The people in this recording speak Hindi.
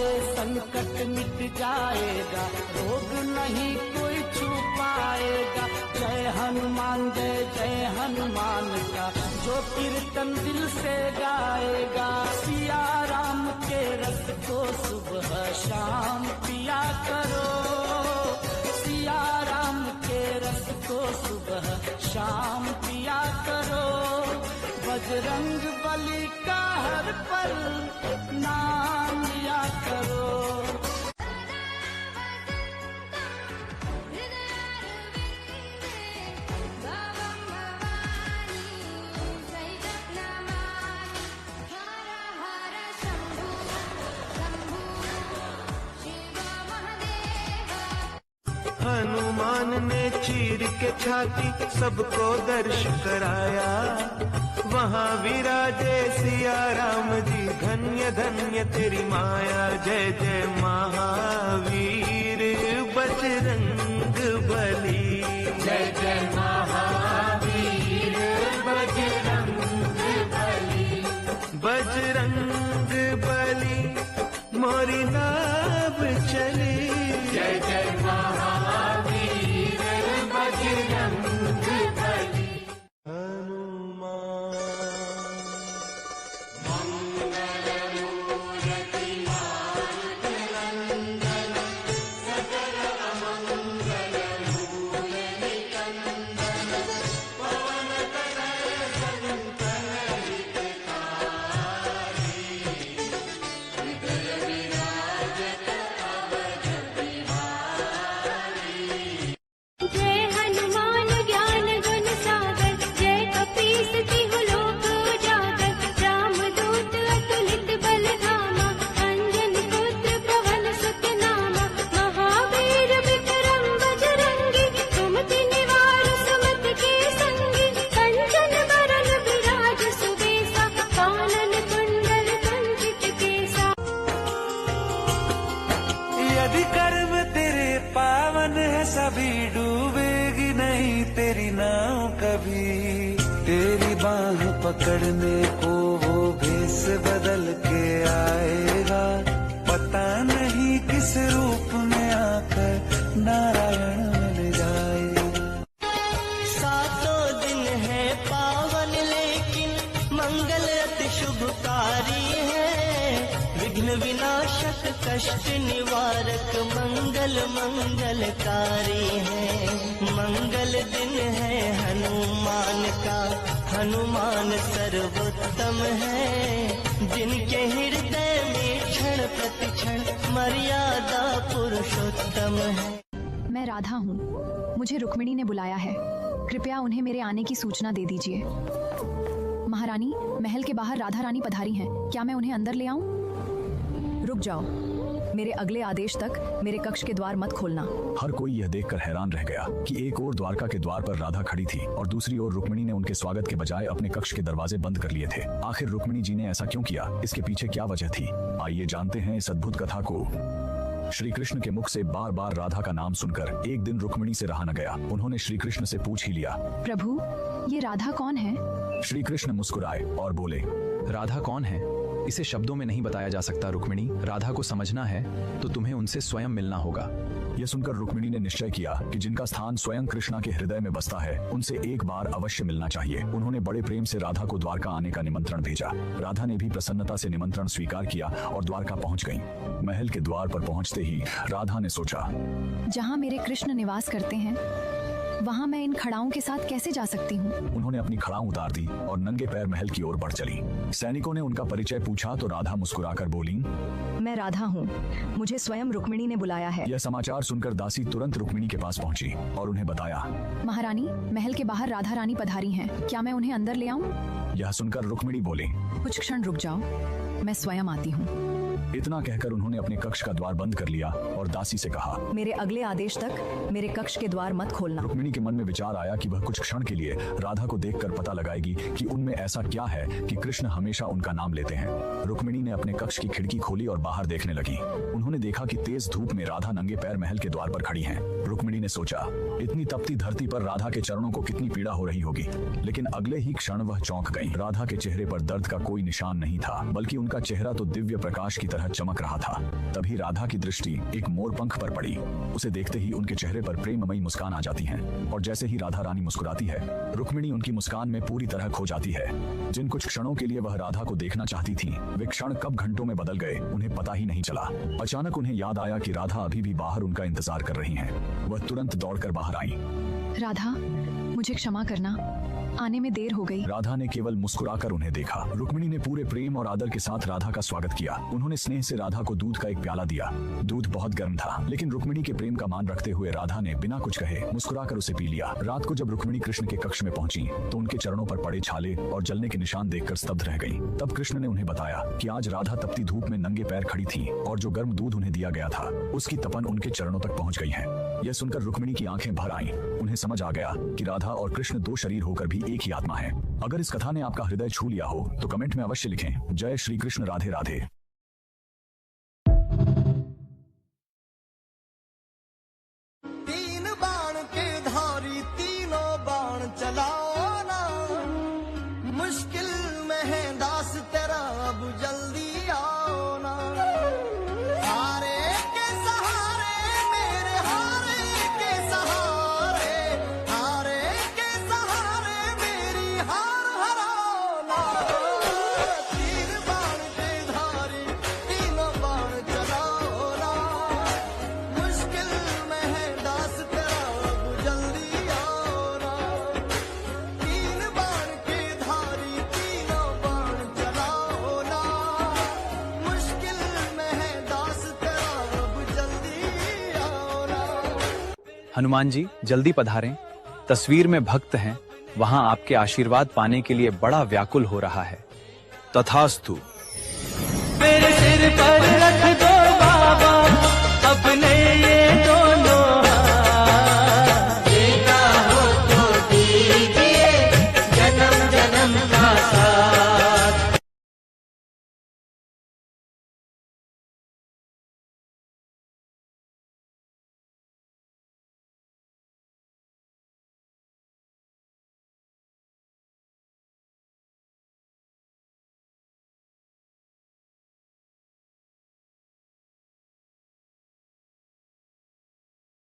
सारे संकट मिट जाएगा, रोग नहीं कोई छुपाएगा। जय हनुमान जय हनुमान का जो कीर्तन दिल से गाएगा। सिया राम के रस को सुबह शाम पिया करो, सिया राम के रस को सुबह शाम पिया करो। बजरंग बली का हर पल नाम लिया करो। हनुमान ने चीर के छाती सबको दर्श कराया। वहाँ विराजे सिया राम जी, धन्य धन्य तेरी माया। जय जय महावीर बजरंग बली, जय जय महावीर बजरंग बली। बजरंग बली मोरी नाव चली। जय जय महावीर बजरंग बली। हनुमान यदि कर्म तेरे पावन है, सभी डूबेगी नहीं तेरी नाव कभी। तेरी बाह पकड़ने को वो भेष बदल के आएगा, पता नहीं किस रूप में आकर नारायण मिल जाएगा। सातों दिन है पावन लेकिन मंगल अति शुभकारी है। विघ्न विनाशक कष्ट निवारक मंगल मंगलकारी है। मंगल दिन है हनुमान का, हनुमान सर्वोत्तम है। जिनके हृदय में क्षण प्रति क्षण मर्यादा पुरुषोत्तम है। मैं राधा हूँ, मुझे रुक्मिणी ने बुलाया है। कृपया उन्हें मेरे आने की सूचना दे दीजिए। महारानी, महल के बाहर राधा रानी पधारी हैं, क्या मैं उन्हें अंदर ले आऊं? रुक जाओ, मेरे अगले आदेश तक मेरे कक्ष के द्वार मत खोलना। हर कोई यह देखकर हैरान रह गया कि एक ओर द्वारका के द्वार पर राधा खड़ी थी और दूसरी ओर रुक्मिणी ने उनके स्वागत के बजाय अपने कक्ष के दरवाजे बंद कर लिए थे। आखिर रुक्मिणी जी ने ऐसा क्यों किया? इसके पीछे क्या वजह थी? आइए जानते हैं इस अद्भुत कथा को। श्री कृष्ण के मुख से बार बार राधा का नाम सुनकर एक दिन रुक्मिणी से रहा न गया। उन्होंने श्री कृष्ण से पूछ ही लिया, प्रभु, ये राधा कौन है? श्री कृष्ण मुस्कुराए और बोले, राधा कौन है इसे शब्दों में नहीं बताया जा सकता रुक्मिणी। राधा को समझना है तो तुम्हें उनसे स्वयं मिलना होगा। यह सुनकर रुक्मिणी ने निश्चय किया कि जिनका स्थान स्वयं कृष्णा के हृदय में बसता है, उनसे एक बार अवश्य मिलना चाहिए। उन्होंने बड़े प्रेम से राधा को द्वारका आने का निमंत्रण भेजा। राधा ने भी प्रसन्नता से निमंत्रण स्वीकार किया और द्वारका पहुंच गईं। महल के द्वार पर पहुंचते ही राधा ने सोचा, जहाँ मेरे कृष्ण निवास करते हैं वहाँ मैं इन खड़ाओं के साथ कैसे जा सकती हूँ? उन्होंने अपनी खड़ाऊं उतार दी और नंगे पैर महल की ओर बढ़ चली। सैनिकों ने उनका परिचय पूछा तो राधा मुस्कुराकर बोली, मैं राधा हूँ, मुझे स्वयं रुक्मिणी ने बुलाया है। यह समाचार सुनकर दासी तुरंत रुक्मिणी के पास पहुंची और उन्हें बताया, महारानी, महल के बाहर राधा रानी पधारी हैं, क्या मैं उन्हें अंदर ले आऊँ? यह सुनकर रुक्मिणी बोली, कुछ क्षण रुक जाओ, मैं स्वयं आती हूँ। इतना कहकर उन्होंने अपने कक्ष का द्वार बंद कर लिया और दासी से कहा, मेरे अगले आदेश तक मेरे कक्ष के द्वार मत खोलना। रुक्मिणी के मन में विचार आया कि वह कुछ क्षण के लिए राधा को देखकर पता लगाएगी कि उनमें ऐसा क्या है कि कृष्ण हमेशा उनका नाम लेते हैं। रुक्मिणी ने अपने कक्ष की खिड़की खोली और बाहर देखने लगी। उन्होंने देखा कि तेज धूप में राधा नंगे पैर महल के द्वार पर खड़ी हैं। रुक्मिणी ने सोचा, इतनी तपती धरती पर राधा के चरणों को कितनी पीड़ा हो रही होगी। लेकिन अगले ही क्षण वह चौंक गई। राधा के चेहरे पर दर्द का कोई निशान नहीं था, बल्कि उनका चेहरा तो दिव्य प्रकाश की तरह तरह चमक रहा था। तभी राधा की दृष्टि एक मोरपंख पर पड़ी। उसे देखते ही उनके चेहरे पर प्रेममयी मुस्कान आ जाती है और जैसे ही राधा रानी मुस्कुराती है, रुक्मिणी उनकी मुस्कान में पूरी तरह खो जाती है। जिन कुछ क्षणों के लिए वह राधा को देखना चाहती थी, वे क्षण कब घंटों में बदल गए उन्हें पता ही नहीं चला। अचानक उन्हें याद आया कि राधा अभी भी बाहर उनका इंतजार कर रही हैं। वह तुरंत दौड़कर बाहर आई। राधा, मुझे क्षमा करना, आने में देर हो गई। राधा ने केवल मुस्कुराकर उन्हें देखा। रुक्मिणी ने पूरे प्रेम और आदर के साथ राधा का स्वागत किया। उन्होंने स्नेह से राधा को दूध का एक प्याला दिया। दूध बहुत गर्म था, लेकिन रुक्मिणी के प्रेम का मान रखते हुए राधा ने बिना कुछ कहे मुस्कुराकर उसे पी लिया। रात को जब रुक्मिणी कृष्ण के कक्ष में पहुंची तो उनके चरणों पर पड़े छाले और जलने के निशान देखकर स्तब्ध रह गई। तब कृष्ण ने उन्हें बताया कि आज राधा तपती धूप में नंगे पैर खड़ी थी और जो गर्म दूध उन्हें दिया गया था उसकी तपन उनके चरणों तक पहुंच गई है। यह सुनकर रुक्मिणी की आंखें भर आईं। उन्हें समझ आ गया कि राधा और कृष्ण दो शरीर होकर भी एक ही आत्मा है। अगर इस कथा ने आपका हृदय छू लिया हो तो कमेंट में अवश्य लिखें, जय श्री कृष्ण, राधे राधे। तीन बाण के धारी तीनों बाण चलाओ ना, मुश्किल में है दास तेरा, अब जल्दी आओ ना। हारे के सहारे मेरे हारे के सहारे, हारे के सहारे मेरी हार हराओ ना। तीन बाण के धारी तीनों बाण चलाओ ना, मुश्किल में है दास तेरा, अब जल्दी आओ ना। तीन बाण के धारी तीनों बाण चलाओ ना, मुश्किल में है दास तेरा, अब जल्दी आओ ना। हनुमान जी जल्दी पधारें। तस्वीर में भक्त हैं, वहां आपके आशीर्वाद पाने के लिए बड़ा व्याकुल हो रहा है। तथास्तु।